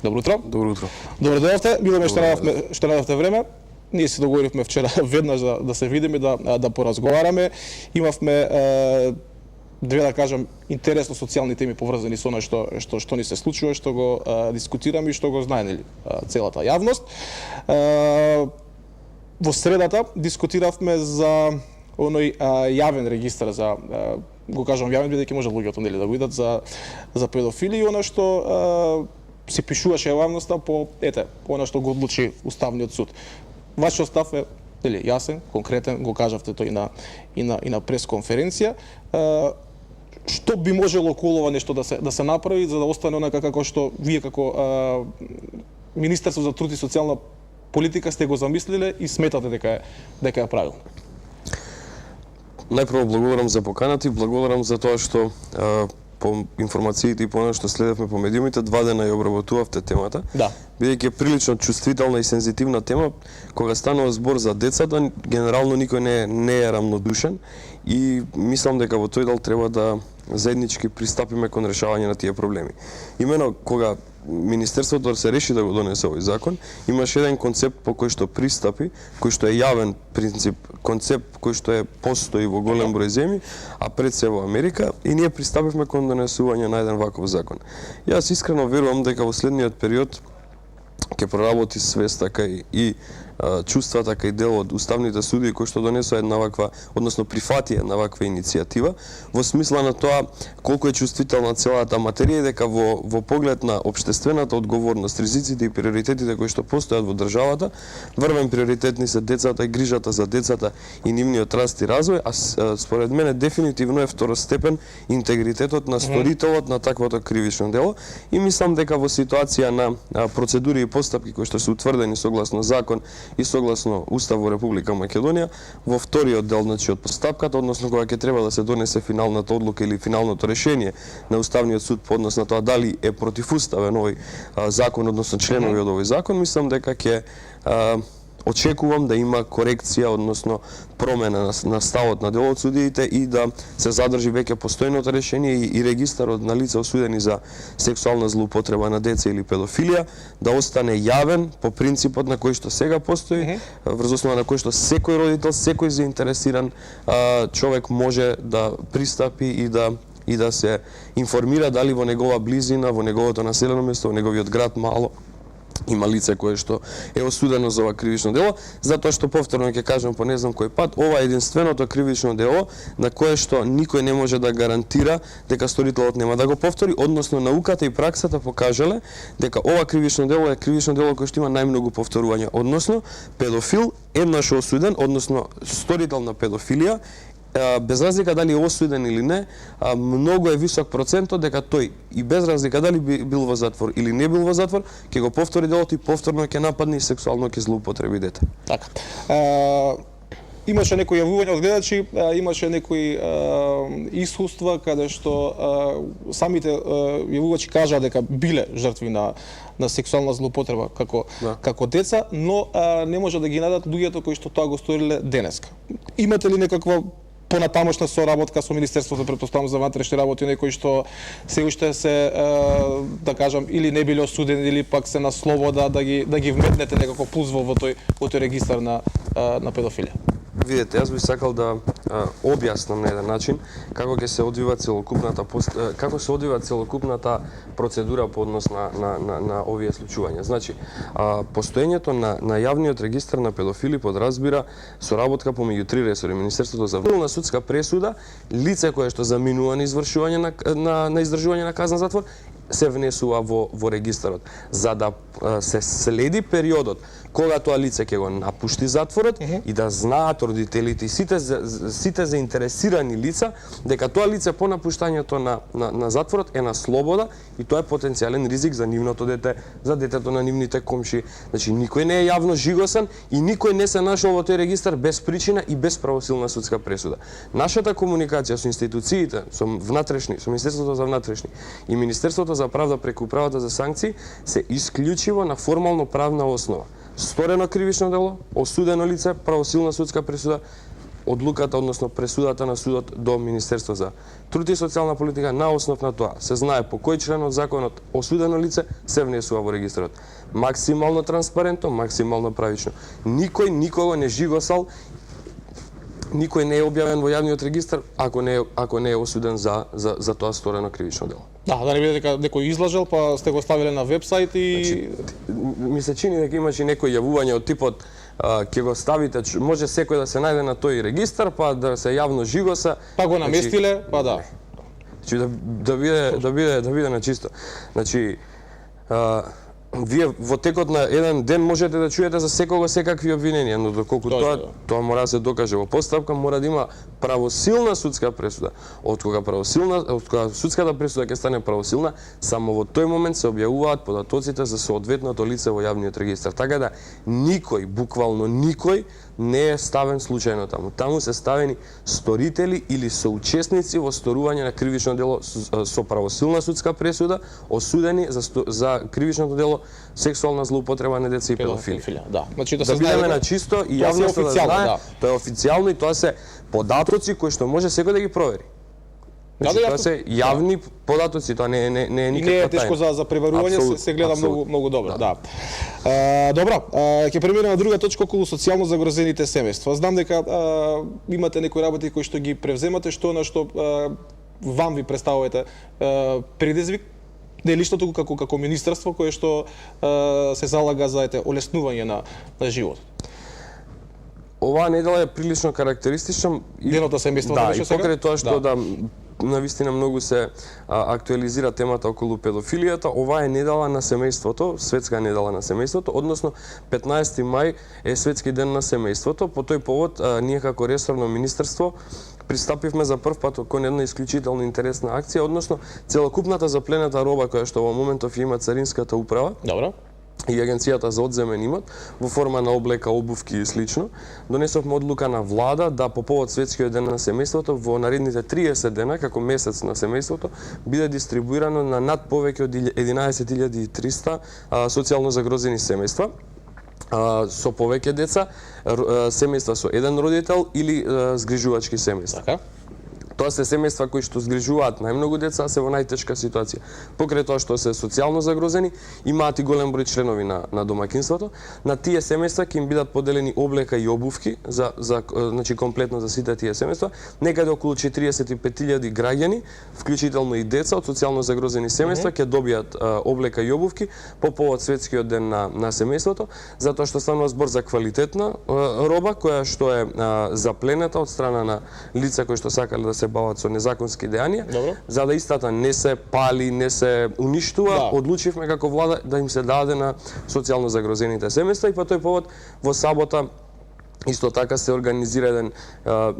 Добро утро. Добро утро. Добро дојдовте. Било ме што најдовте време. Ние се договоривме вчера веднаш да се видиме, да поразговараме. Имавме две, да кажам, интересно социјални теми поврзани со она што ни се случува, што го дискутираме и што го знае нели целата јавност. Во средата дискутиравме за оној јавен регистар за го кажам јавен бидејќи може луѓето нели да го видат за педофили и она што се пишуваше јавноста по она што го одлучи Уставниот суд. Вашиот став е нели јасен, конкретен, го кажавте тој и на пресконференција. Што би можело околу ова нешто да се направи за да остане онака како што вие како Министерство за труд и социјална политика сте го замислиле и сметате дека е правилно? Најпрво благодарам за поканата и благодарам за тоа што по информациите и по она што следевме по медиумите, 2 дена ја обработувавте темата. Да. Бидејќи е прилично чувствителна и сензитивна тема, кога станува збор за децата, генерално никој не е рамнодушен и мислам дека во тој дел треба да заеднички пристапиме кон решавање на тие проблеми. Имено кога Министерството се реши да го донесе овој закон, имаше еден концепт по кој што пристапи, кој што е јавен принцип, концепт кој што постои во голем број земји, а пред се во Америка, и ние пристапивме кон донесување на еден ваков закон. Јас искрено верувам дека во следниот период ќе проработи свест така и чувствата кај дел од уставните судии кои што донесоа една ваква, односно прифати една ваква иницијатива, во смисла на тоа колку е чувствителна целата материја и дека во поглед на општествената одговорност, ризиците и приоритетите кои што постојат во државата, врвен приоритетни се децата и грижата за децата и нивниот раст и развој, а според мене дефинитивно е второстепен интегритетот на сторителот на таквото кривично дело и мислам дека во ситуација на процедури и постапки кои што се утврдени согласно закон и согласно Устав во Република Македонија, во вториот дел, значи од постапката, односно кога ќе треба да се донесе финалната одлука или финалното решение на Уставниот суд по однос на тоа дали е противуставен овој закон, односно членови од овој закон, мислам дека ќе очекувам да има корекција, односно промена на ставот на дел од судиите и да се задржи веќе постојното решение и регистарот на лица осудени за сексуална злоупотреба на деца или педофилија да остане јавен по принципот на кој што сега постои, врз основа на кој што секој родител, секој заинтересиран човек може да пристапи и да се информира дали во негова близина, во неговото населено место, во неговиот град мало има лице кое што е осудено за ова кривично дело, затоа што повторно ќе кажам по не знам кој пат, ова е единственото кривично дело на кое што никој не може да гарантира дека сторителот нема да го повтори, односно науката и праксата покажале дека ова кривично дело е кривично дело кое што има најмногу повторувања, односно педофил еднаш осуден, односно сторител на педофилија, без разлика дали е осуден или не, многу е висок процентот дека тој и без разлика дали бил во затвор или не бил во затвор, ќе го повтори делото и повторно ќе нападне и сексуално ќе злоупотреби дете. Така. Имаше некои јавувања од гледачи, имаше некои искуства каде што самите јавувачи кажаа дека биле жртви на сексуална злоупотреба како деца, но не може да ги најдат луѓето кои што тоа го сториле денеска. Имате ли некаква понатамошна соработка со Министерството, претпоставам за внатрешни работи, некои што се уште се, да кажам, или не биле осудени, или пак се на слобода да ги вметнете некако плюс во тој регистар на педофилија? Видете, јас би сакал да објаснам на еден начин како ќе се одвива целокупната процедура по однос на овие случувања. Значи, постоењето на јавниот регистар на педофили подразбира соработка помеѓу 3 ресори: Министерството за внатрешна судска пресуда, лице кое што заминува на извршување на издржување на казна затвор, се внесува во регистарот, за да се следи периодот кога тоа лице ќе го напушти затворот и да знаат родителите и сите заинтересирани лица дека тоа лице по напуштањето на затворот е на слобода и тоа е потенцијален ризик за нивното дете, за детето на нивните комши. Значи никој не е јавно жигосан и никој не се нашол во тој регистар без причина и без правосилна судска пресуда. Нашата комуникација со институциите, со Министерството за внатрешни и Министерството за правда преку Управата за санкции се исклучиво на формално правна основа. Сторено кривично дело, осудено лице, правосилна судска пресуда, одлуката, односно пресудата на судот до Министерство за труд и социјална политика. На основ на тоа се знае по кој член од законот осудено лице се внесува во регистарот. Максимално транспарентно, максимално правично. Никој никого не жигосал, никој не е објавен во јавниот регистар ако не е осуден за тоа сторено кривично дело. Да не биде дека некој излажал, па сте го ставиле на вебсайт и... Ми се чини дека имаше некои јавување од типот ќе го ставите, може секој да се најде на тој регистар, па да се јавно жигоса. Па го наместиле, па да. Значи да биде на чисто. Значи вие во текот на еден ден можете да чуете за секого секакви обвиненија, но доколку тоа мора да се докаже во постапка, мора да има правосилна судска пресуда. Од кога судската пресуда ќе стане правосилна, само во тој момент се објавуваат податоците за соодветното лице во јавниот регистар. Така да никој, буквално никој, не е ставен случајно таму. Таму се ставени сторители или соучесници во сторување на кривично дело со правосилна судска пресуда, осудени за кривичното дело сексуална злоупотреба на деца и педофилија. Да, значи да бидеме на чисто и јавноста да знае, тоа е официјално и тоа се податоци кои што може секој да ги провери. Значи, тоа се јавни податоци, тоа не е никаква тајна. Не е тешко за пребарување, се гледа многу добро. Да. Добро, ќе преминеме на друга точка околу социјално загрозените семејства. Знам дека имате некои работи кои што ги превземате, што на што вам ви представувате предизвик, не лично туку како министерство кое што се залага за олеснување на животот. Оваа недела е прилично карактеристична. Денот на семејството беше сега? Да, и покрај тоа што навистина многу се актуализира темата околу педофилијата, оваа е недела на семејството, светска недела на семејството, односно 15 мај е светски ден на семејството. По тој повод ние како ресорно министерство пристапивме за прв пат кон една исклучително интересна акција, односно целокупната заплената роба која што во моментов има Царинската управа. Добро. И Агенцијата за одземен имот во форма на облека, обувки и слично, донесовме одлука на влада да по повод светскиот ден на семејството во наредните 30 дена како месец на семејството биде дистрибуирано на над повеќе од 11.300 социјално загрозени семејства со повеќе деца, семејства со еден родител или згрижувачки семејства. Така. Тоа се семејства кои што згрижуваат најмногу деца, се во најтешка ситуација. Покрај тоа што се социјално загрозени, имаат и голем број членови на домаќинството. На тие семејства ќе им бидат поделени облека и обувки значи комплетно за сите тие семејства. Некаде околу 45.000 граѓани, вклучително и деца од социјално загрозени семејства ќе добијат облека и обувки по повод светскиот ден на семејството, затоа што станува збор за квалитетна роба која што е запленета од страна на лица кои што сакале да се бават со незаконски дејанија. За да истата не се пали, не се уништува, одлучивме како влада да им се даде на социјално загрозените семејства и по тој повод во сабота исто така се организира еден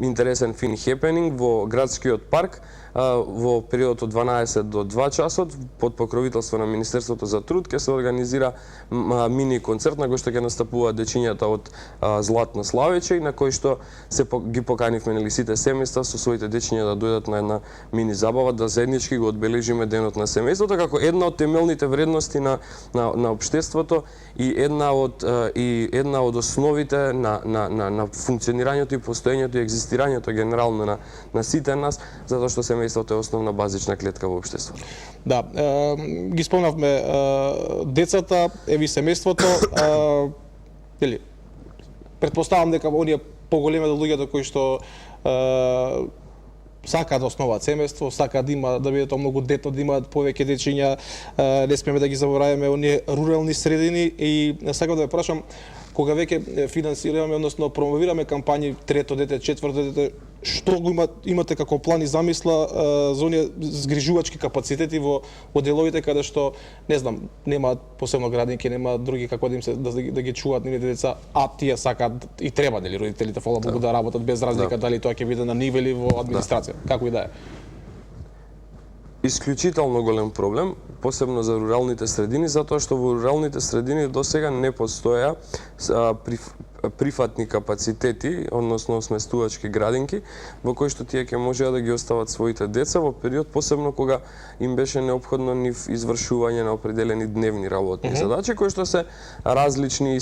интересен фин хепенинг во градскиот парк во периодот од 12 до 2 часот под покровителство на Министерството за труд ќе се организира мини концерт на кој што ќе настапуваат дечињата од Златно Славече и на кој што ги поканивме сите семејства со своите дечиња да дојдат на една мини забава да заеднички го одбележиме денот на семејството како една од темелните вредности на општеството и една од основите на функционирањето и постоењето и екзистирањето генерално на сите нас, затоа што семејството е основна базична клетка во општеството. Да, ги спомнавме децата, еви семејството, претпоставам дека оние поголемите луѓето кои што сакаат да основаат семејство, сакаат да биде тоа многу детно, да имаат повеќе дечиња, не смееме да ги забораваме оние рурални средини и сакам да ве прашам кога веќе финансираме, односно промовираме кампањи трето дете, четврто дете, што го имате како план и замисла за оние згрижувачки капацитети во деловите каде што, не знам, немаат посебно градинки, немаат други како да им се да ги чуваат нивните деца, а тие сакаат и треба дали родителите фала Богу да работат без разлика дали тоа ќе биде на ниве или во администрација, како и да е. Исклучително голем проблем, посебно за руралните средини, затоа што во руралните средини досега не постоја прифатни капацитети, односно сместувачки градинки, во кои што тие ќе можеа да ги остават своите деца во период посебно кога им беше неопходно нив извршување на определени дневни работни задачи, кои што се различни и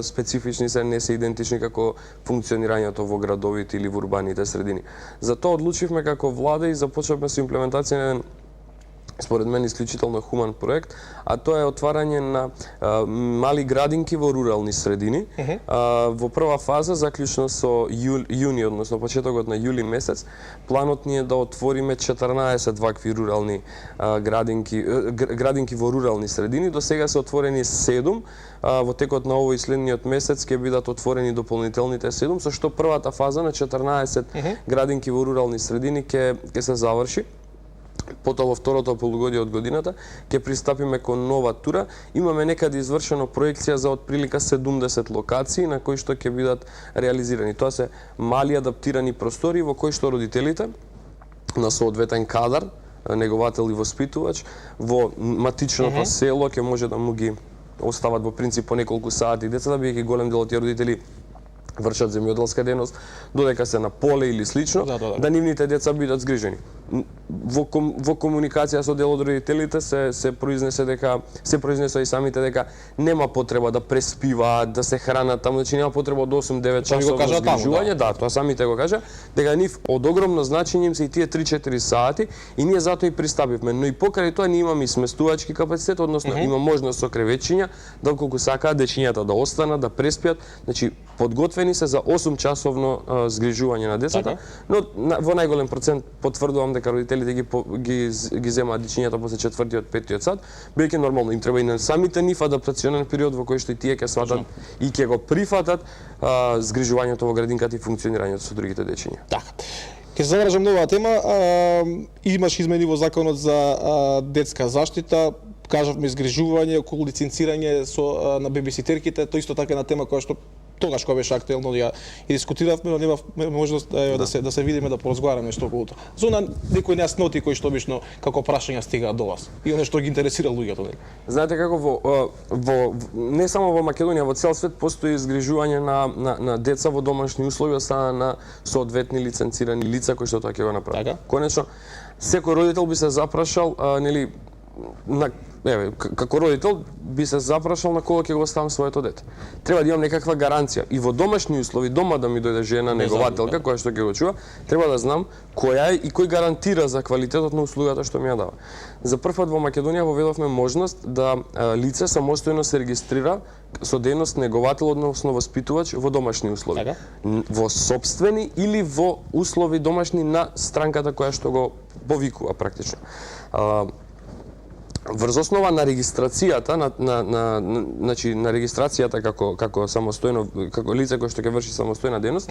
специфични, се не се идентични како функционирањето во градовите или во урбаните средини. Затоа одлучивме како влада и започнавме со имплементација на еден, според мен, исклучително хуман проект, а тоа е отварање на мали градинки во рурални средини. Во прва фаза, заклучно со јуни, односно почетокот на јули месец, планот ни е да отвориме 14 вакви рурални градинки во рурални средини. До сега се отворени 7, во текот на овој следниот месец ќе бидат отворени дополнителните 7, со што првата фаза на 14 градинки во рурални средини ќе се заврши. Потоа во второто полугодие од годината ќе пристапиме кон нова тура. Имаме некаде извршено проекција за отприлика 70 локации на кои што ќе бидат реализирани. Тоа се мали адаптирани простори во кои што родителите на соодветен кадар, неговател и воспитувач, во матичното село ќе може да му ги остават во принцип по неколку сати децата, бидејќи голем дел од тие родители вршат земјоделска дејност, додека се на поле или слично, да нивните деца бидат згрижени. Во комуникација со дел од родителите се произнесоа и самите дека нема потреба да преспиваат, да се хранат таму, значи нема потреба од 8-9 часово згрижување, тоа самите го кажа, дека нив од огромно значење им се и тие 3-4 сати и ние затоа и пристапивме. Но и покрај тоа ние имаме и сместувачки капацитет, односно има можност со кревечиња, доколку сакаат дечињата да останат, да преспиат, значи подготвени се за 8 часовно згрижување на децата, но во најголем процент потврдувам дека родителите ги земаат дечињата после 4-тиот, 5-тиот сат, бидејќи нормално им треба и на самите нив адаптационен период во кој што и тие ќе сватат и ќе го прифатат згрижувањето во градинката и функционирањето со другите дечиња. Така. Ќе се завршам на оваа тема. Имаш измени во законот за детска заштита, кажавме згрижување, околу лиценцирање на бебиситерките, тоа исто така на тема која што тогаш кога беше актуелно ја и дискутиравме, но немавме можност да се видиме, да поразговараме нешто околу тоа. За некои нејасноти кои што обично како прашања стигаат до вас и оно што ги интересира луѓето, нели? Знаете како не само во Македонија, во цел свет постои згрижување на деца во домашни услови од страна на соодветни лиценцирани лица кои што тоа ќе го направат. Конечно, секој родител би се запрашал, нели, како родител би се запрашал на кого ќе го оставам своето дете. Треба да имам некаква гаранција и во домашни услови, дома да ми дојде жена негователка која што ќе го чува, треба да знам која е и кој гарантира за квалитетот на услугата што ми ја дава. За прв пат во Македонија воведовме можност да лице самостојно се регистрира со дејност неговател, односно воспитувач во домашни услови. Во сопствени или во услови домашни на странката која што го повикува практично. Врз основа на регистрацијата на регистрацијата како самостојно, како лице кој што ќе врши самостојна дејност,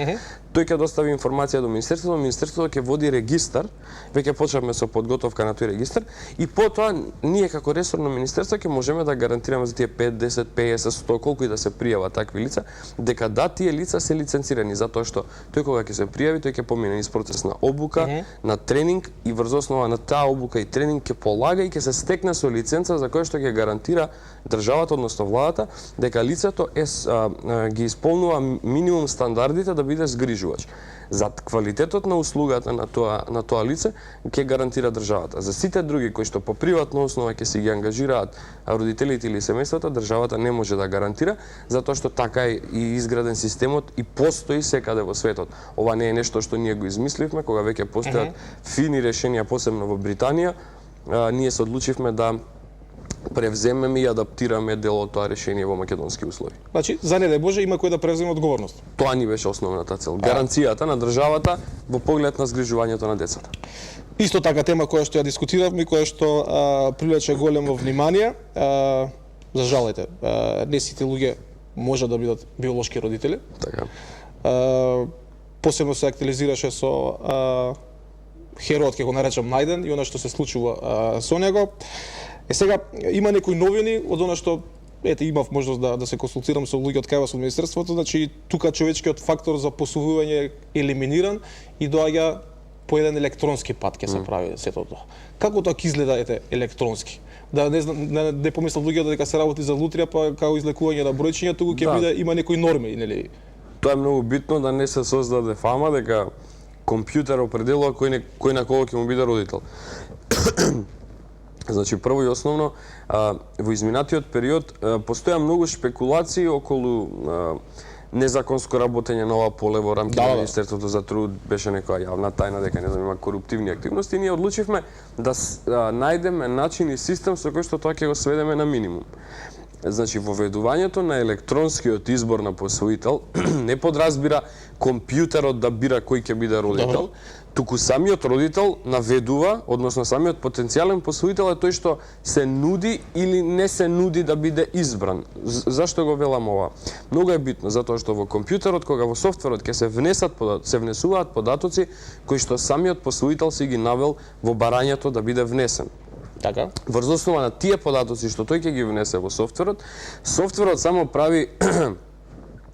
тој ќе достави информација до министерството, министерството ќе води регистар, веќе почнавме со подготовка на тој регистар и потоа ние како ресорно министерство ќе можеме да гарантираме за тие 5, 10, 50, 100 колку и да се пријават такви лица, дека да, тие лица се лиценцирани, затоа што тој кога ќе се пријави, тој ќе помине низ процес на обука, на тренинг и врз основа на таа обука и тренинг ќе полага и ќе се стекне со лиценца за која што ќе гарантира државата, односно владата, дека лицето ги исполнува минимум стандардите да биде згрижувач. За квалитетот на услугата на тоа лице ќе гарантира државата. За сите други кои што по приватна основа ќе си ги ангажираат родителите или семејствата, државата не може да гарантира, затоа што така е и изграден системот и постои секаде во светот. Ова не е нешто што ние го измисливме, кога веќе постојат фини решенија, посебно во Британија, ние се одлучивме да превземеме и адаптираме дел од тоа решение во македонски услови. Значи, за не дај Боже, има кој да превземе одговорност. Тоа ни беше основната цел. Гаранцијата на државата во поглед на згрижувањето на децата. Исто така тема која што ја дискутиравме, која што привлече големо внимание. За жалете, не сите луѓе може да бидат биолошки родители. Така. Посебно се актуализираше со хероот, ќе го наречам, најден и она што се случува со него. Сега има некои новини од она што имав можност да се консултирам со луѓе од кај вас од министерството, значи тука човечкиот фактор за посувување е елиминиран и доаѓа по еден електронски пат ќе се прави сето тоа. Како тоа ќе изгледа електронски? да не знам, не помислат луѓето дека се работи за лутрија па како излекување на бројчиња, туку ќе Да. биде има некои норми, нели? Тоа е многу битно да не се создаде фама дека компјутер определува кој на кого ќе му биде родител. Значи, прво и основно, во изминатиот период постоја многу шпекулации околу незаконско работење на ова поле во рамките Да, на да. Министерството за труд, беше некоја јавна тајна дека не знам има коруптивни активности и ние одлучивме да најдеме начин и систем со кој што тоа ќе го сведеме на минимум. Значи, воведувањето на електронскиот избор на посвоител не подразбира компјутерот да бира кој ќе биде родител, туку самиот родител наведува, односно самиот потенцијален посвоител е тој што се нуди или не се нуди да биде избран. Зашто го велам ова? Многу е битно, затоа што во компјутерот, кога во софтверот ќе се внесуваат податоци кои што самиот посвоител си ги навел во барањето да биде внесен. Така. Врз основа на тие податоци што тој ќе ги внесе во софтверот, софтверот само прави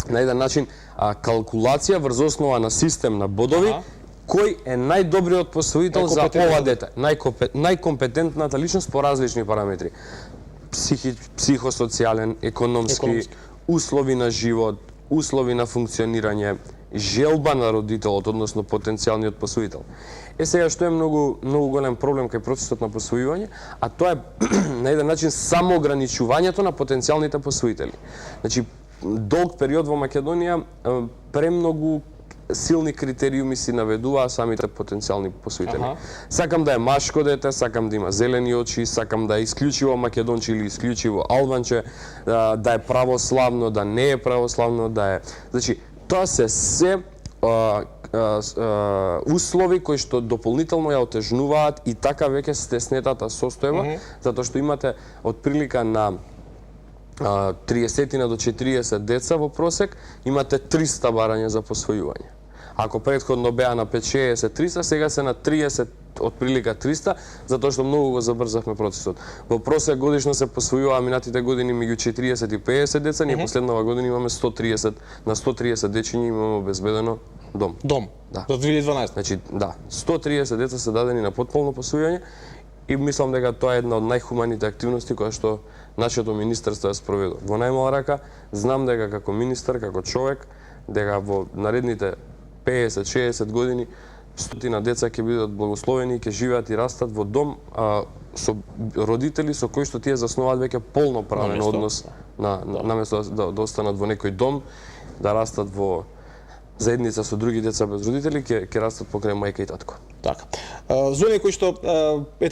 на еден начин калкулација врз основа на систем на бодови, кој е најдобриот посвоител за ова дете, најкомпетентната личност по различни параметри. Психосоцијален, економски, услови на живот, услови на функционирање, желба на родителот, односно потенцијалниот посвоител. Сега што е многу голем проблем кај процесот на посвојување, а тоа е на еден начин самоограничувањето на потенцијалните посвоители. Значи, долг период во Македонија премногу силни критериуми си наведуваа самите потенцијални посвоители. Сакам да е машко дете, сакам да има зелени очи, сакам да е исклучиво македонче или исклучиво албанче, да е православно, да не е православно, да е... Значи, тоа се услови кои што дополнително ја отежнуваат и така веќе стеснетата состојба, затоа што имате од прилика на 30 до 40 деца во просек, имате 300 барања за посвојување. Ако претходно беа на 5-60-300, сега се на 30 од прилика 300, затоа што многу го забрзавме процесот. Во просек годишно се посвојуваа минатите години меѓу 40 и 50 деца, ние последнава година имаме 130, на 130 дечиња имаме обезбедено дом. Дом. Да. До 2012. Значи, да, 130 деца се дадени на потполно посвојување и мислам дека тоа е една од најхуманите активности која што нашето министерство ја спроведува. Во најмала рака, знам дека како министер, како човек, дека во наредните 50-60 години стотина деца ќе бидат благословени, ќе живеат и растат во дом со родители со кои што тие заснуваат веќе полноправен однос наместо да останат во некој дом, да растат во заедница со други деца без родители, ќе растат покрај мајка и татко. Така. За оние кои што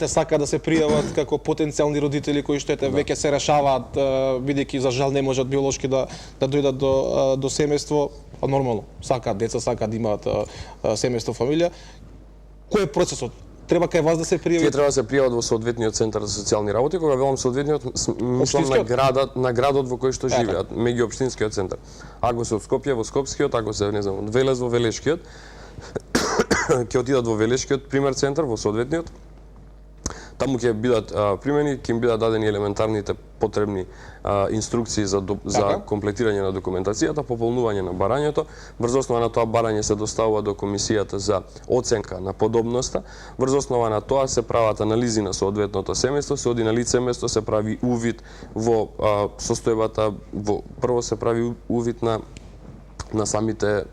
сака да се пријават како потенцијални родители кои што веќе се решаваат бидејќи за жал не можат биолошки да дојдат до семејство, нормално, сакаат деца, сакаат да имаат семејство, фамилија. Кој е процесот? Треба кај вас да се пријават? Тие треба да се пријават во соодветниот центар за социјални работи, кога велам соодветниот, мислам на градот во кој што живеат, меѓуопштинскиот центар. Ако се од Скопје, во Скопскиот, ако се, не знам, од Велес во Велешкиот, ќе отидат во Велешкиот пример центар, во соодветниот. Таму ќе бидат примени, ќе им бидат дадени елементарните потребни инструкции за комплетирање на документацијата, пополнување на барањето. Врз основа на тоа барање се доставува до комисијата за оценка на подобноста. Врз основа на тоа се прават анализи на соодветното семејство, се оди на лице место, се прави увид во состојбата, прво се прави увид на самите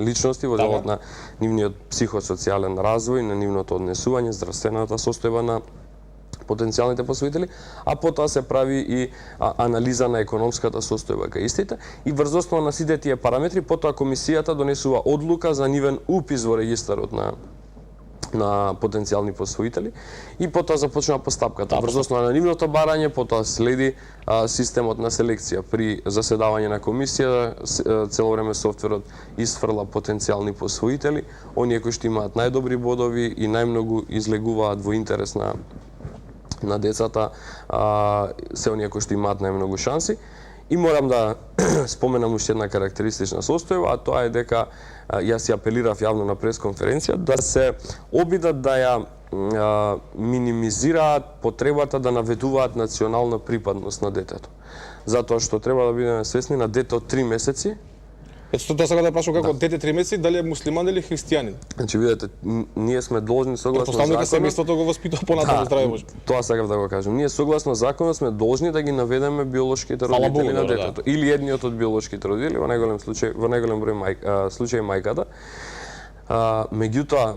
личности во делот на нивниот психосоцијален развој, на нивното однесување, здравствената состојба на потенцијалните посвоители, а потоа се прави и анализа на економската состојба кај истите и врз основа на сите тие параметри потоа комисијата донесува одлука за нивен упис во регистарот на потенцијални посвоители и потоа започнува постапката. Врз основа на нивното барање, потоа следи системот на селекција. При заседавање на комисија, цело време софтверот исфрла потенцијални посвоители, оние кои што имаат најдобри бодови и најмногу излегуваат во интерес на децата, се оние кои што имаат најмногу шанси. И морам да споменам уште една карактеристична состојба, а тоа е дека јас ја апелирав јавно на пресконференција да се обидат да ја минимизираат потребата да наведуваат национална припадност на детето. Затоа што треба да бидеме свесни на дете од 3 месеци, Ето тоа сакам да прашам како дете 3 месеци дали е муслиман или христијанин. Значи видете, ние сме должни согласно Предпоставам дека законот. семејството го воспитува понатаму здраве Боже. Тоа сакав да го кажам. Ние согласно законот сме должни да ги наведеме биолошките Фала родители Богу, на добро, детето или едниот од биолошките родители, во најголем број случај мајката. Меѓутоа,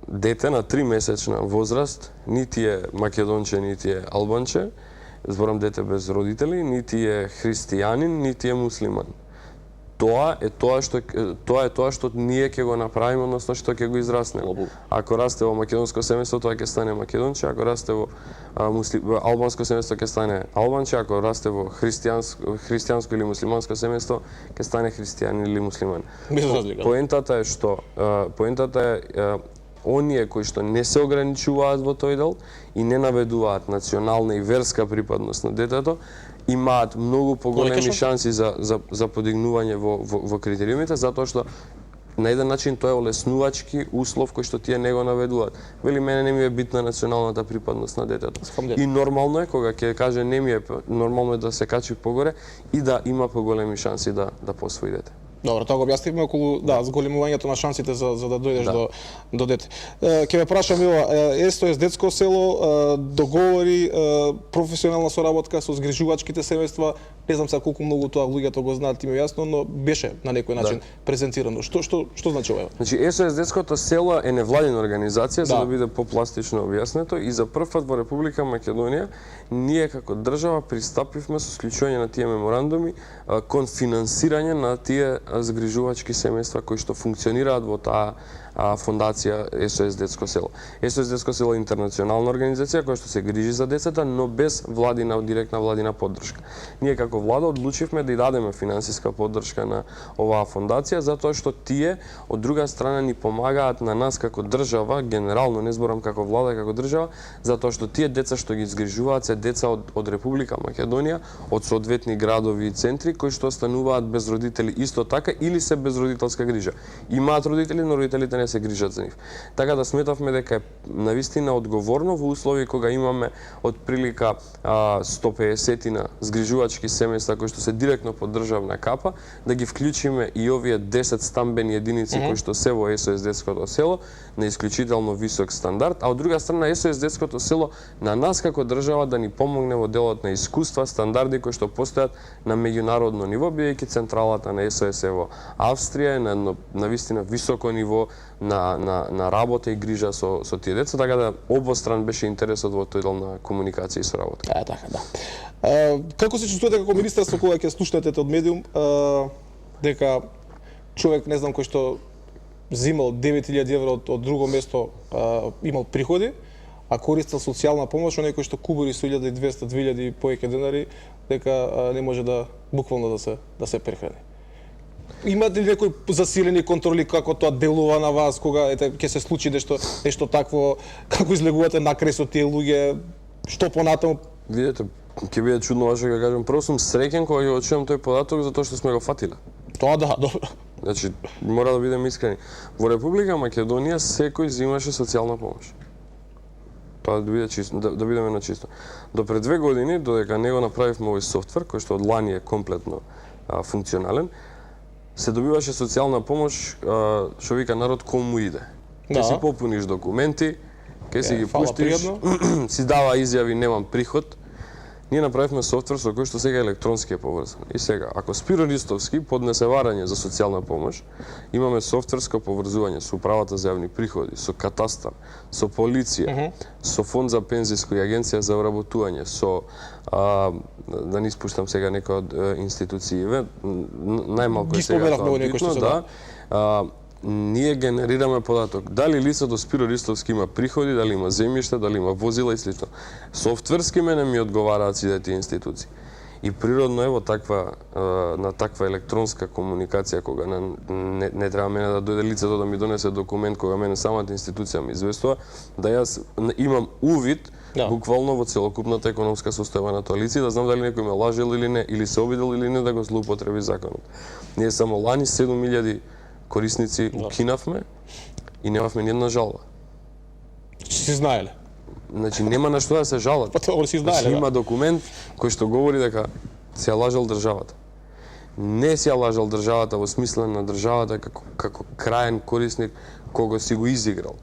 дете на 3 месечна возраст нити е македонче, нити е албанче, зборам дете без родители, нити е христијанин, нити е муслиман. Тоа е тоа што ние ќе го направиме, односно што ќе го израснеме. Ако расте во македонско семејство, тоа ќе стане македонче, ако расте во албанско семејство ќе стане албанче, ако расте во христијанско или муслиманско семејство ќе стане христијанин или муслиман. Без разлика. Поентата е што оние кои што не се ограничуваат во тој дел и не наведуваат национална и верска припадност на детето, имаат многу поголеми шанси за подигнување во критериумите, затоа што на еден начин тоа е олеснувачки услов кој што тие не го наведуваат. Вели, мене не ми е битна националната припадност на детето. И нормално е кога ќе каже не ми е, нормално е да се качи погоре и да има поголеми шанси да посвои дете. Добро, тоа го објаснивме околу зголемувањето на шансите за да дојдеш до дете. Ќе ме прашам СОС детско село договори професионална соработка со згрижувачките семејства. Не знам сега колку многу тоа луѓето го знаат, им е јасно, но беше на некој начин презентирано. Што значи ова? Значи СОС детското село е невладина организација, за да биде попластично објаснето, и за прв пат во Република Македонија ние како држава пристапивме со склучување на тие меморандуми кон финансирање на тие згрижувачки семејства кои што функционираат во таа фондација СОС детско село. СОС детско село е интернационална организација која што се грижи за децата, но без директна владина поддршка. Ние како влада одлучивме да ја дадеме финансиска поддршка на оваа фондација, затоа што тие од друга страна ни помагаат на нас како држава, генерално, не зборам како влада, како држава, затоа што тие деца што ги згрижуваат се деца од Република Македонија, од соодветни градови и центри кои што остануваат без родители исто така или се без родителска грижа. Имаат родители, но родителите не се грижат за нив. Така да сметавме дека е навистина одговорно во услови кога имаме од прилика 150 згрижувачки семејства кои што се директно под државна капа, да ги вклучиме и овие 10 стамбени единици кои што се во СОС детското село на исклучително висок стандард, а од друга страна СОС детското село на нас како држава да ни помогне во делот на искуства, стандарди кои што постојат на меѓународно ниво, бидејќи централата на СОС е во Австрија, на вистина високо ниво на работа и грижа со тие деца, така да обостран беше интересот во тој дел на комуникација и соработка. Така, да. Како се чувствувате како министерство кога ќе слушнете од медиум дека човек, не знам, кој што земал 9000 евро од друго место имал приходи, а користел социјална помош, оној кој што кубури со 1200, 2000 повеќе денари, дека не може буквално да се прехрани? Имате ли некои засилени контроли како тоа делува на вас кога ќе се случи нешто такво, како излегувате накрај со тие луѓе, што понатаму? Видете, ќе биде чудно ваше да кажам, прво сум среќен кога ќе чуам тој податок затоа што сме го фатиле. Тоа да, добро. Значи, мора да бидеме искрени. Во Република Македонија секој земаше социјална помош. Тоа да биде чисто, да бидеме на чисто. До пред 2 години, додека не го направивме овој софтвер, кој што од лани е комплетно функционален, се добиваше социјална помош, што вика народ, кому иде. Ке си попуниш документи, ке си ги пуштиш, си дава изјави, немам приход. Ние направивме софтвер со кој што сега електронски е поврзан. И сега, ако Спиро Ристовски поднесе барање за социјална помош, имаме софтверско поврзување со управата за јавни приходи, со катастар, со полиција, со фонд за пензиско и агенција за вработување, со да не испуштам сега некои од институциите, најмалку е сега тоа битно, ние генерираме податок. Дали лицето Спиро Ристовски има приходи, дали има земјиште, дали има возила и слично. Софтверски мене ми одговараат сите тие институции. И природно е на таква електронска комуникација, кога не треба мене да дојде лицето да ми донесе документ, кога мене самата институција ми известува, да јас имам увид буквално во целокупната економска состојба на тоа лице, да знам дали некој ме лажел или не, или се обидел или не да го злоупотреби законот. Ние само лани 7000 корисници укинавме и немавме ни една жалба. Си знаеле? Значи нема на што да се жалат. Па тоа си знаеле. Има документ кој што говори дека се лажел државата. не си ја лажал државата во смисла на државата како краен корисник кого си го изиграл.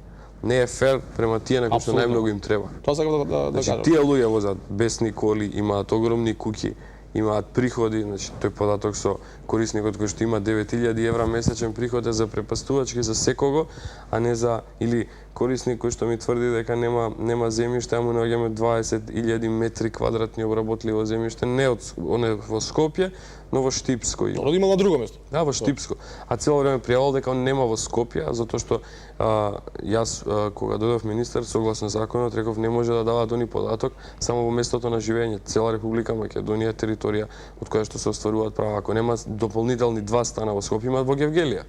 Не е фер према тие на кои што најмногу им треба. Тоа сакам да Значи, кажам. тие луѓе возат бесни коли, имаат огромни куќи, имаат приходи, значи тој податок со корисникот кој што има 9000 евра месечен приход е за препастувачки за секого, а не за или корисник кој што ми тврди дека нема земјиште, а му наоѓаме 20.000 метри квадратни обработливо земјиште не во Скопје, но во Штипско. Тоа има на друго место. Да, во Штипско. А цело време пријавил дека он нема во Скопје, затоа што јас кога дојдов министер согласно законот реков не може да даваат они податок само во местото на живење. Цела Република Македонија е територија од која што се остваруваат права. Ако нема дополнителни 2 стана во Скопје, имаат во Гевгелија.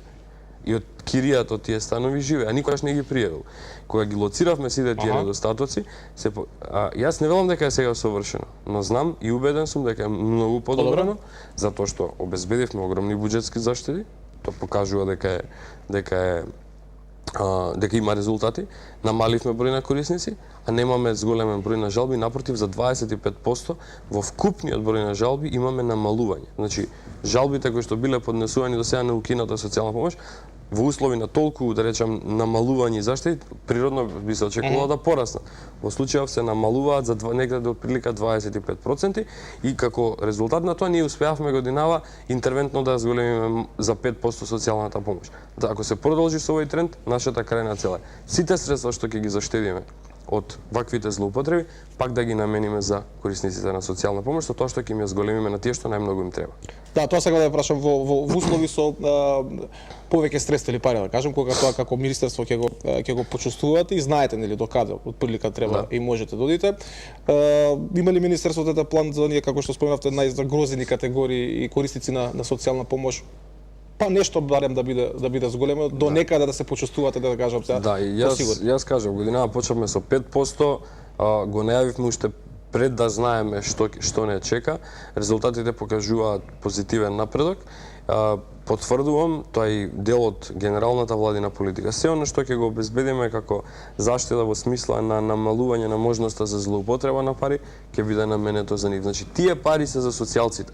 И од киријата од тие станови живее, а никогаш не ги пријавил. Кога ги лоциравме сите тие недостатоци, јас не велам дека е сега совршено, но знам и убеден сум дека е многу подобрено, затоа што обезбедивме огромни буџетски заштеди, тоа покажува дека има резултати, намаливме број на корисници, а немаме зголемен број на жалби, напротив за 25% во вкупниот број на жалби имаме намалување. Значи, жалбите кои што биле поднесувани до сега на укината социјална помош, во услови на толку, да речам, намалување и заштеди, природно би се очекувало да пораснат. Во случајов се намалуваат за некаде до прилика 25% и како резултат на тоа ние успеавме годинава интервентно да зголемиме за 5% социјалната помош. Да, ако се продолжи со овој тренд, нашата крајна цела е сите средства што ќе ги заштедиме од ваквите злоупотреби, пак да ги намениме за корисниците на социјална помош, со тоа што ќе им ја зголемиме на тие што најмногу им треба. Да, тоа сакам да ја прашам во услови со повеќе средства или пари, да кажам, кога тоа како министерство ќе го почувствувате и знаете нели до каде отприлика треба и можете да одите. Има ли министерството план за оние како што споменавте најзагрозени категории и корисници на социјална помош? Па нешто барем да биде зголемо, до некаде да се почувствувате, да кажам сега. Да, и јас кажав, годинава почнавме со 5%, го најавивме уште пред да знаеме што не чека. Резултатите покажуваат позитивен напредок. Потврдувам, тоа е дел од генералната владина политика. Се оно што ќе го обезбедиме како заштита во смисла на намалување на можноста за злоупотреба на пари, ќе биде наменето за нив. Значи, тие пари се за социјалците.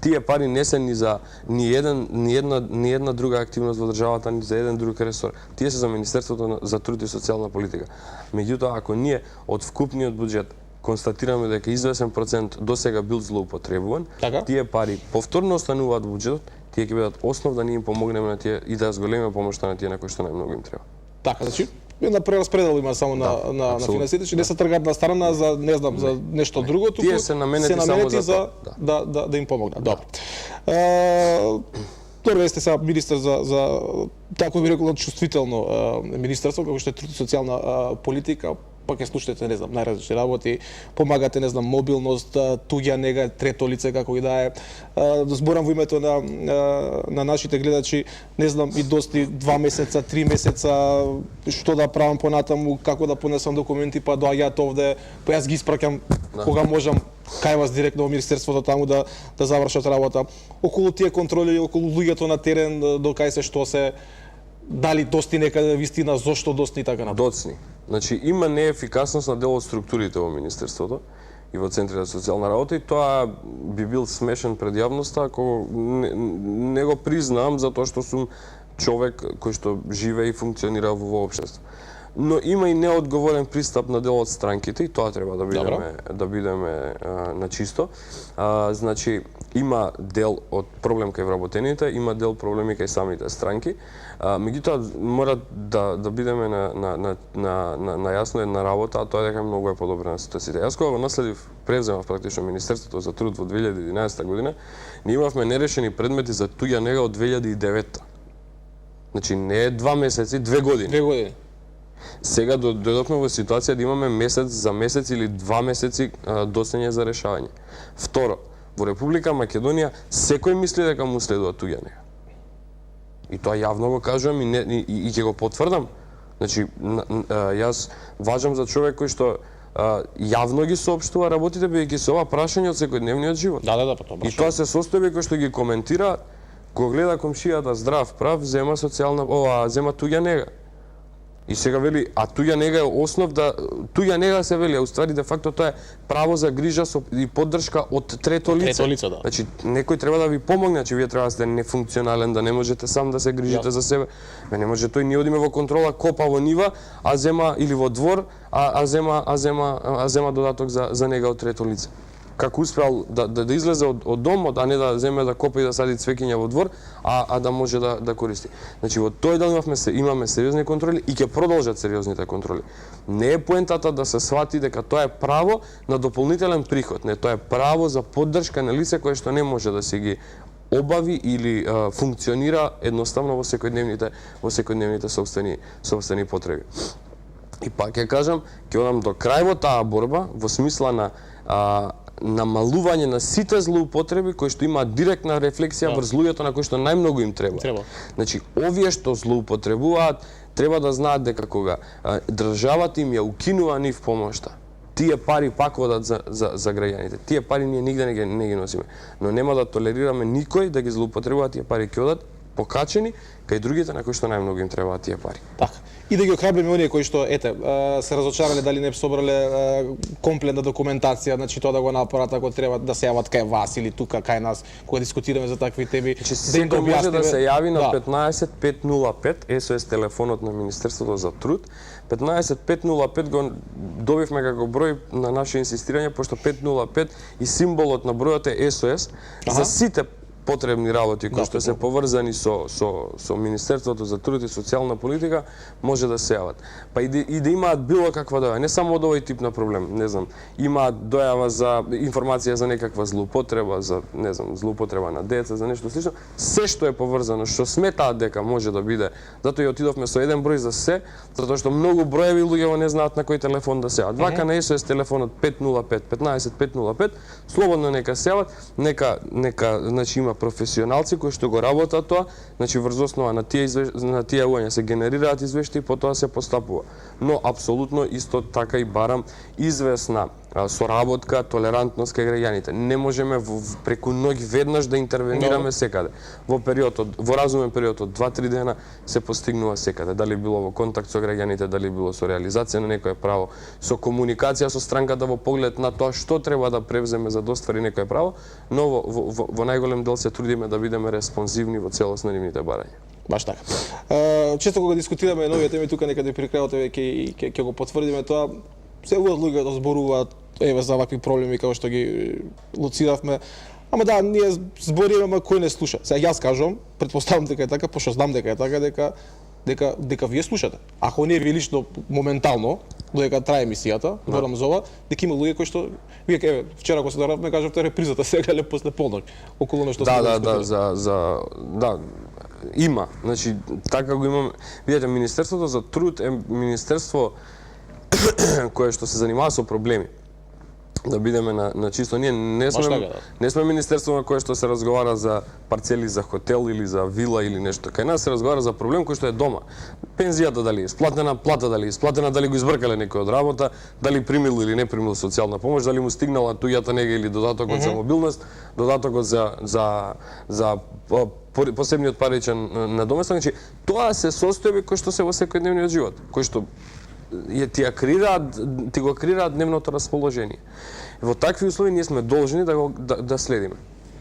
Тие пари не се ни за ни една друга активност во државата, ни за еден друг ресор. Тие се за Министерството за труд и социјална политика. Меѓутоа, ако ние од вкупниот буџет констатираме дека извесен процент до сега бил злоупотребуван, тие пари повторно остануваат во буџетот, тие ќе бидат основ да ние им помогнеме на тие и да зголемиме помошта на тие на кои што најмногу им треба. Така, значи една прераспредел има само на финансите, че не се тргаат на страна за не знам за нешто друго, туку тие се наменети само за да им помогнат. Добро. Вие сте сега министер за така би рекол чувствително министерство како што е труд и социјална политика, па ќе слушате, не знам, најразлични работи, помагате, не знам, мобилност, туѓа нега, трето лице, како и да е. Зборам во името на нашите гледачи, не знам, и дости 2 месеца, 3 месеца, што да правам понатаму, како да понесам документи, па доаѓаат овде, па јас ги испраќам кога можам кај вас директно во министерството таму да завршат работа. Околу тие контроли, околу луѓето на терен, до кај се што се, дали дости некаде вистина, зошто дости и така натаму. Доцни. Значи, има неефикасност на дел од структурите во Министерството и во Центрите за социјална работа и тоа би бил смешен пред јавноста ако не го признавам затоа што сум човек кој што живее и функционира во општество. Но има и неодговорен пристап на дел од странките и тоа треба да бидеме на чисто. Значи, има дел од проблем кај вработените, има дел проблеми кај самите странки. Меѓутоа мора да бидеме на јасно една работа, а тоа дека многу е подобрена ситуацијата. Јас кога го наследив, превземав практично Министерството за труд во 2011 година, ние имавме нерешени предмети за туѓа нега од 2009. Значи не е 2 месеци, 2 години. 2 години. Сега дојдовме во ситуација да имаме месец за месец или 2 месеци доцнење за решавање. Второ, во Република Македонија секој мисли дека му следува туѓа нега. И тоа јавно го кажувам и ќе го потврдам. Значи, јас важам за човек кој што јавно ги соопштува работите, бидејќи се ова прашање од секојдневниот живот. Да, па тоа и тоа се состојби кои што ги коментира, го гледа комшијата здрав, прав, зема туѓа нега. И сега вели, а туѓа нега е основ да туѓа нега се вели, а уствари де факто тоа е право за грижа и поддршка од трето лице. Трето лице, да. Значи некој треба да ви помогне, значи вие треба да сте нефункционален, да не можете сам да се грижите за себе. Не може тој, ние одиме во контрола, копа во нива, а зема или во двор, а зема додаток за нега од трето лице. Како успеал да излезе од домот, а не да земе да копа и да сади цвеќиња во двор, а да може да користи. Значи во тој дел имаме сериозни контроли и ќе продолжат сериозните контроли. Не е поентата да се свати дека тоа е право на дополнителен приход, не, тоа е право за поддршка на лице кое што не може да се ги обави или функционира едноставно во секојдневните сопствени потреби. И пак ќе кажам, ќе одам до крај во таа борба во смисла на намалување на сите злоупотреби кои што имаат директна рефлексија врз луѓето на кои што најмногу им треба. Значи, овие што злоупотребуваат, треба да знаат дека кога државата им ја укинува нив помошта, тие пари пак одат за граѓаните. Тие пари ние нигде не ги носиме. Но нема да толерираме никој да ги злоупотребува, тие пари ќе одат покачени кај другите на кои што најмногу им требаат тие пари. Така. И да ги охрабриме оние кои што се разочарале дали не собрале комплетна документација, значи тоа да го направат ако треба да се јават кај вас или тука кај нас кога дискутираме за такви теми. Да им може да се јави на 15 505 СОС телефонот на Министерството за труд. 15 505 го добивме како број на наше инсистирање, пошто 505 и символот на бројот е СОС за сите потребни работи кои што се поврзани со Министерството за труд и социјална политика може да се јават. Па и да имаат било каква дојава, не само од овој тип на проблем, не знам, имаат дојава за информација за некаква злоупотреба, за не знам, злоупотреба на деца, за нешто слично, се што е поврзано, што сметаат дека може да биде. Затоа и отидовме со еден број за се, затоа што многу броеви луѓе не знаат на кој телефон да се јават. Вака на СОС телефонот 505 15 505, слободно нека се јават, нека значи има професионалци кои што го работат тоа, значи врз основа на тие јавувања се генерираат извештаи и потоа се постапува. Но апсолутно исто така и барам извесна соработка, толерантност кај граѓаните. Не можеме преку ноќ веднаш да интервенираме секаде. Во разумен период од 2-3 дена се постигнува секаде. Дали било во контакт со граѓаните, дали било со реализација на некое право, со комуникација со странката во поглед на тоа што треба да превземе за да оствари некое право, но во најголем дел се трудиме да бидеме респонзивни во целосно нивните барања. Баш така. Често кога дискутираме новите теми тука некаде при крајот ќе го потврдиме тоа, се луѓе да зборуваат за вакви проблеми како што ги лоциравме. Ама да, ние збориме, ама кој не слуша. Сега јас кажувам, претпоставам дека е така, пошто знам дека е така, дека вие слушате. Ако не ви лично моментално, додека трае емисијата, зборам за ова, дека има луѓе кои што вие вчера кога се доравме кажавте репризата сега ле после полноќ околу нешто Да, има. Значи така го имаме. Видете, Министерството за труд е министерство кое што се занимава со проблеми. Да бидеме на чисто, ние не сме министерство на кое што се разговара за парцели за хотел или за вила или нешто. Кај нас се разговара за проблем кој што е дома. Пензијата дали е исплатена, плата дали е исплатена, дали го избркале некој од работа, дали примил или не примил социјална помош, дали му стигнала туѓата нега или додатокот за мобилност, додатокот за посебниот паричен надоместок. Значи, тоа се состојби кои што се во секојдневниот живот, кои што ти го креираат дневното расположение. Во такви услови ние сме должни да следиме.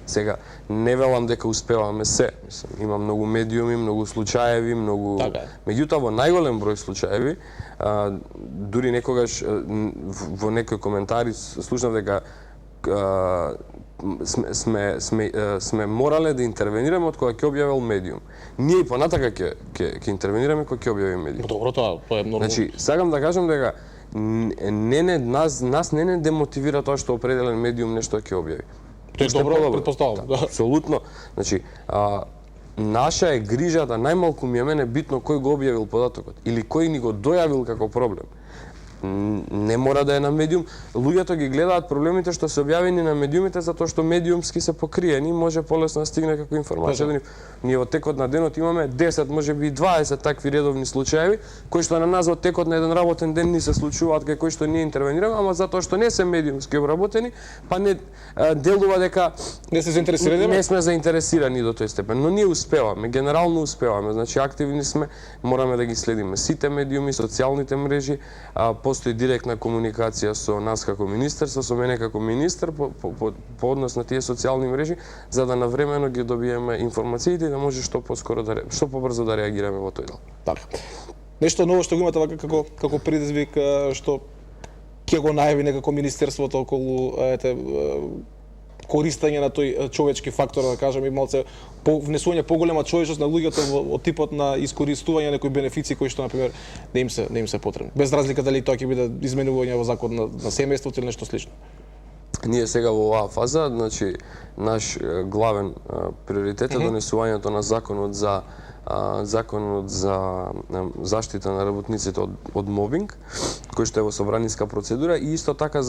Сега, не велам дека успеваме се. Има многу медиуми, многу случаеви, многу... Меѓутоа, во најголем број случаеви, дури некогаш во некои коментари слушнав дека сме морале да интервенираме од кога ќе објавил медиум. Ние и понатака ќе интервенираме кога ќе објави медиум. Добро, тоа е нормално. Значи, сакам да кажам дека нас не демотивира тоа што определен медиум нешто ќе објави. Тоа е добро, претпоставам. Апсолутно. Значи, наша е грижата, најмалку ми е мене битно кој го објавил податокот или кој ни го дојавил како проблем. не мора да е на медиум. Луѓето ги гледаат проблемите што се објавени на медиумите затоа што медиумски се покриени, може полесно да стигне како информација до нив. Ние во текот на денот имаме 10, можеби и 20 такви редовни случаи, кои што на нас во текот на еден работен ден ни се случуваат, кај кои што ние интервенираме, ама затоа што не се медиумски обработени, па не делува дека Не се заинтересирани? не сме заинтересирани до тој степен, но ние успеваме, генерално успеваме. Значи активни сме, мораме да ги следиме сите медиуми, социјалните мрежи, постои директна комуникација со нас како министерство, со мене како министер по однос на тие социјални мрежи, за да навремено ги добиеме информациите и да може што побрзо да реагираме во тој дел. Така. Нешто ново што го имате вака како предизвик што ќе го најави некако министерството околу користење на тој човечки фактор, да кажеме, и малце внесување поголема човечност на луѓето во типот на искористување некои бенефиции кои што на пример не им се потребни. Без разлика дали тоа ќе биде изменување во закон на семејството или нешто слично. Ние сега во оваа фаза, значи наш главен приоритет е донесувањето на законот за заштита на работниците од мобинг, кој што е во собраниска процедура, и исто така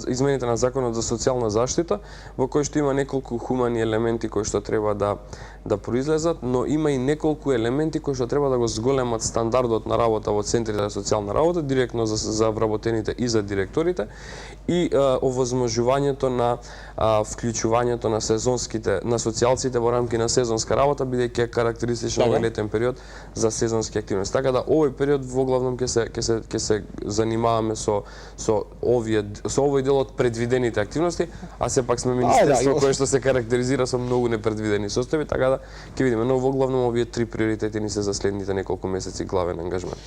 измените на законот за социјална заштита, во кој што има неколку хумани елементи кои што треба да произлезат, но има и неколку елементи кои што треба да го зголемат стандардот на работа во центрите за социјална работа, директно за вработените и за директорите, и овозможувањето на вклучувањето на социјалците во рамки на сезонска работа, бидејќи е карактеристично летен период за сезонски активности. Така да овој период воглавном ќе се занимаваме со овој дел од предвидените активности, а сепак сме министерство кое што се карактеризира со многу непредвидени состојби, така да ќе видиме, но воглавном овие три приоритети ни се за следните неколку месеци главен ангажмент.